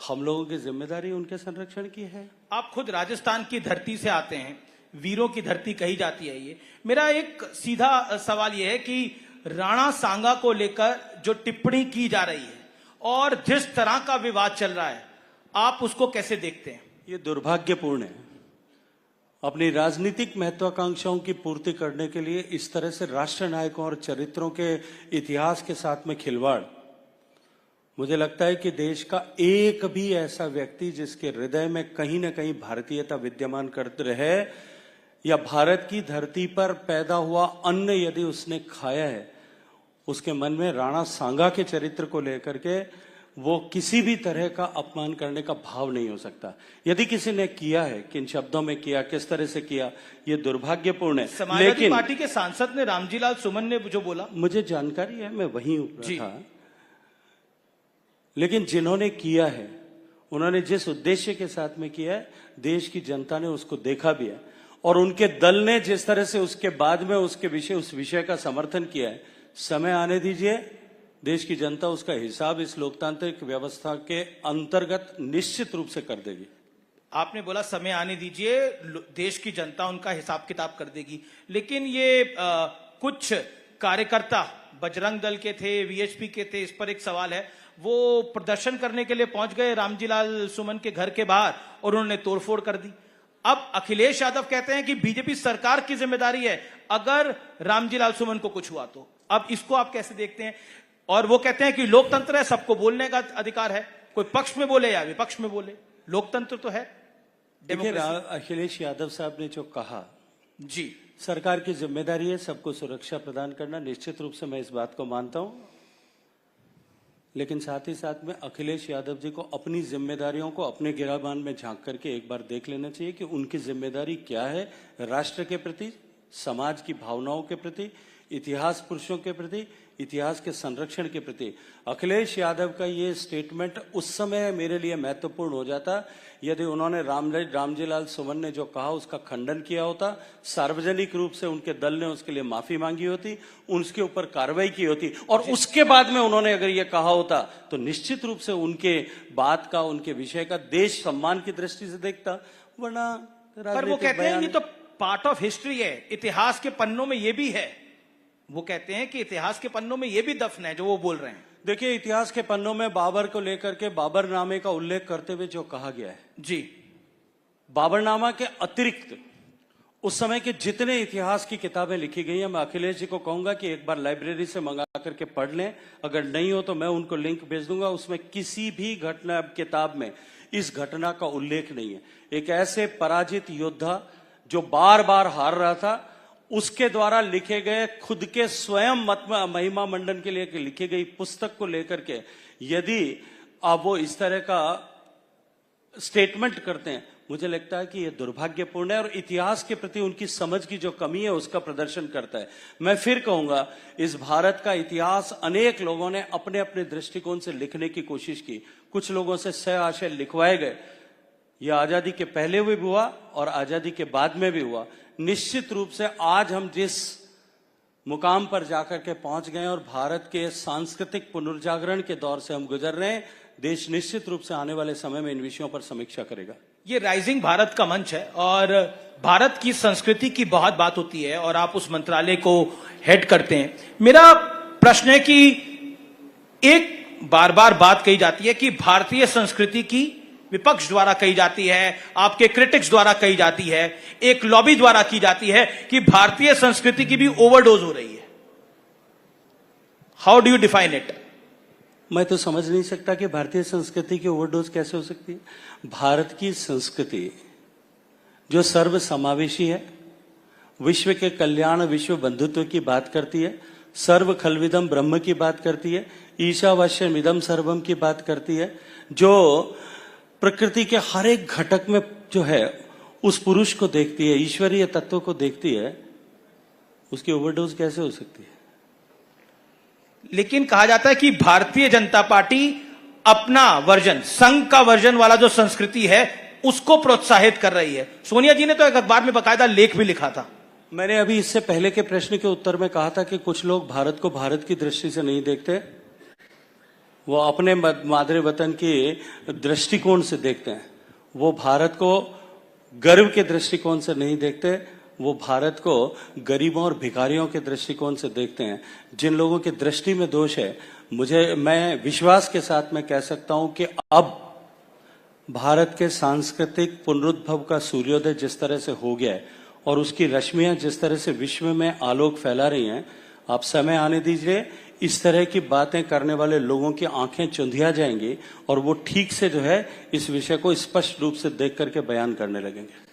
हम लोगों की जिम्मेदारी उनके संरक्षण की है। आप खुद राजस्थान की धरती से आते हैं, वीरों की धरती कही जाती है ये। मेरा एक सीधा सवाल ये है कि राणा सांगा को लेकर जो टिप्पणी की जा रही है और जिस तरह का विवाद चल रहा है, आप उसको कैसे देखते हैं? ये दुर्भाग्यपूर्ण है। अपनी राजनीतिक महत्वाकांक्षाओं की पूर्ति करने के लिए इस तरह से राष्ट्र नायकों और चरित्रों के इतिहास के साथ में खिलवाड़, मुझे लगता है कि देश का एक भी ऐसा व्यक्ति जिसके हृदय में कहीं ना कहीं भारतीयता विद्यमान करते रहे या भारत की धरती पर पैदा हुआ अन्न यदि उसने खाया है, उसके मन में राणा सांगा के चरित्र को लेकर के वो किसी भी तरह का अपमान करने का भाव नहीं हो सकता। यदि किसी ने किया है, किन शब्दों में किया, किस तरह से किया, ये दुर्भाग्यपूर्ण है। समाजवादी पार्टी के सांसद ने, रामजीलाल सुमन ने जो बोला, मुझे जानकारी है, मैं वहीं ऊपर था, लेकिन जिन्होंने किया है उन्होंने जिस उद्देश्य के साथ में किया है, देश की जनता ने उसको देखा भी है और उनके दल ने जिस तरह से उसके बाद में उस विषय का समर्थन किया है, समय आने दीजिए, देश की जनता उसका हिसाब इस लोकतांत्रिक व्यवस्था के अंतर्गत निश्चित रूप से कर देगी। आपने बोला समय आने दीजिए, देश की जनता उनका हिसाब किताब कर देगी, लेकिन ये कुछ कार्यकर्ता बजरंग दल के थे, वीएचपी के थे, इस पर एक सवाल है। वो प्रदर्शन करने के लिए पहुंच गए रामजीलाल सुमन के घर के बाहर और उन्होंने तोड़फोड़ कर दी। अब अखिलेश यादव कहते हैं कि बीजेपी सरकार की जिम्मेदारी है अगर रामजीलाल सुमन को कुछ हुआ तो। अब इसको आप कैसे देखते हैं? और वो कहते हैं कि लोकतंत्र है, सबको बोलने का अधिकार है, कोई पक्ष में बोले या विपक्ष में बोले, लोकतंत्र तो है। देखिए, अखिलेश यादव साहब ने जो कहा, जी, सरकार की जिम्मेदारी है सबको सुरक्षा प्रदान करना, निश्चित रूप से मैं इस बात को मानता हूं, लेकिन साथ ही साथ में अखिलेश यादव जी को अपनी जिम्मेदारियों को अपने गिराबान में झांक करके एक बार देख लेना चाहिए कि उनकी जिम्मेदारी क्या है राष्ट्र के प्रति, समाज की भावनाओं के प्रति, इतिहास पुरुषों के प्रति, इतिहास के संरक्षण के प्रति। अखिलेश यादव का ये स्टेटमेंट उस समय मेरे लिए महत्वपूर्ण हो जाता यदि उन्होंने रामजीलाल सुमन ने जो कहा उसका खंडन किया होता, सार्वजनिक रूप से उनके दल ने उसके लिए माफी मांगी होती, उसके ऊपर कार्रवाई की होती और उसके बाद में उन्होंने अगर ये कहा होता तो निश्चित रूप से उनके बात का, उनके विषय का देश सम्मान की दृष्टि से देखता। वरना पर वो कहते हैं ये तो पार्ट ऑफ हिस्ट्री है, इतिहास के पन्नों में ये भी है। वो कहते हैं कि इतिहास के पन्नों में ये भी दफन है जो वो बोल रहे हैं। देखिए, इतिहास के पन्नों में बाबर को लेकर के बाबरनामे का उल्लेख करते हुए जो कहा गया है, जी, बाबरनामा के अतिरिक्त उस समय के जितने इतिहास की किताबें लिखी गई हैं, मैं अखिलेश जी को कहूंगा कि एक बार लाइब्रेरी से मंगा करके पढ़ लें। अगर नहीं हो तो मैं उनको लिंक भेज दूंगा। उसमें किसी भी घटना किताब में इस घटना का उल्लेख नहीं है। एक ऐसे पराजित योद्धा जो बार बार हार रहा था, उसके द्वारा लिखे गए खुद के स्वयं महिमा मंडन के लिए लिखी गई पुस्तक को लेकर के यदि आप वो इस तरह का स्टेटमेंट करते हैं, मुझे लगता है कि यह दुर्भाग्यपूर्ण है और इतिहास के प्रति उनकी समझ की जो कमी है उसका प्रदर्शन करता है। मैं फिर कहूंगा, इस भारत का इतिहास अनेक लोगों ने अपने अपने दृष्टिकोण से लिखने की कोशिश की, कुछ लोगों से सह आशय लिखवाए गए। यह आजादी के पहले भी हुआ और आजादी के बाद में भी हुआ। निश्चित रूप से आज हम जिस मुकाम पर जाकर के पहुंच गए और भारत के सांस्कृतिक पुनर्जागरण के दौर से हम गुजर रहे हैं, देश निश्चित रूप से आने वाले समय में इन विषयों पर समीक्षा करेगा। ये राइजिंग भारत का मंच है और भारत की संस्कृति की बहुत बात होती है और आप उस मंत्रालय को हेड करते हैं। मेरा प्रश्न है कि एक बार बार बात कही जाती है कि भारतीय संस्कृति की विपक्ष द्वारा कही जाती है, आपके क्रिटिक्स द्वारा कही जाती है, एक लॉबी द्वारा की जाती है कि भारतीय संस्कृति की भी ओवरडोज हो रही है। How do you define it? मैं तो समझ नहीं सकता कि भारतीय संस्कृति की ओवरडोज कैसे हो सकती है। भारत की संस्कृति जो सर्व समावेशी है, विश्व के कल्याण, विश्व बंधुत्व की बात करती है, सर्व खलविदम ब्रह्म की बात करती है, ईशावास्यम इदम सर्वम की बात करती है, जो प्रकृति के हर एक घटक में जो है उस पुरुष को देखती है, ईश्वरीय तत्व को देखती है, उसकी ओवरडोज कैसे हो सकती है? लेकिन कहा जाता है कि भारतीय जनता पार्टी अपना वर्जन, संघ का वर्जन वाला जो संस्कृति है उसको प्रोत्साहित कर रही है। सोनिया जी ने तो एक अखबार में बकायदा लेख भी लिखा था। मैंने अभी इससे पहले के प्रश्न के उत्तर में कहा था कि कुछ लोग भारत को भारत की दृष्टि से नहीं देखते, वो अपने मादरे वतन के दृष्टिकोण से देखते हैं। वो भारत को गर्व के दृष्टिकोण से नहीं देखते, वो भारत को गरीबों और भिखारियों के दृष्टिकोण से देखते हैं। जिन लोगों की दृष्टि में दोष है, मैं विश्वास के साथ मैं कह सकता हूं कि अब भारत के सांस्कृतिक पुनरुद्भव का सूर्योदय जिस तरह से हो गया है और उसकी रश्मियां जिस तरह से विश्व में आलोक फैला रही हैं, आप समय आने दीजिए, इस तरह की बातें करने वाले लोगों की आंखें चुंधिया जाएंगी और वो ठीक से जो है इस विषय को स्पष्ट रूप से देख करके बयान करने लगेंगे।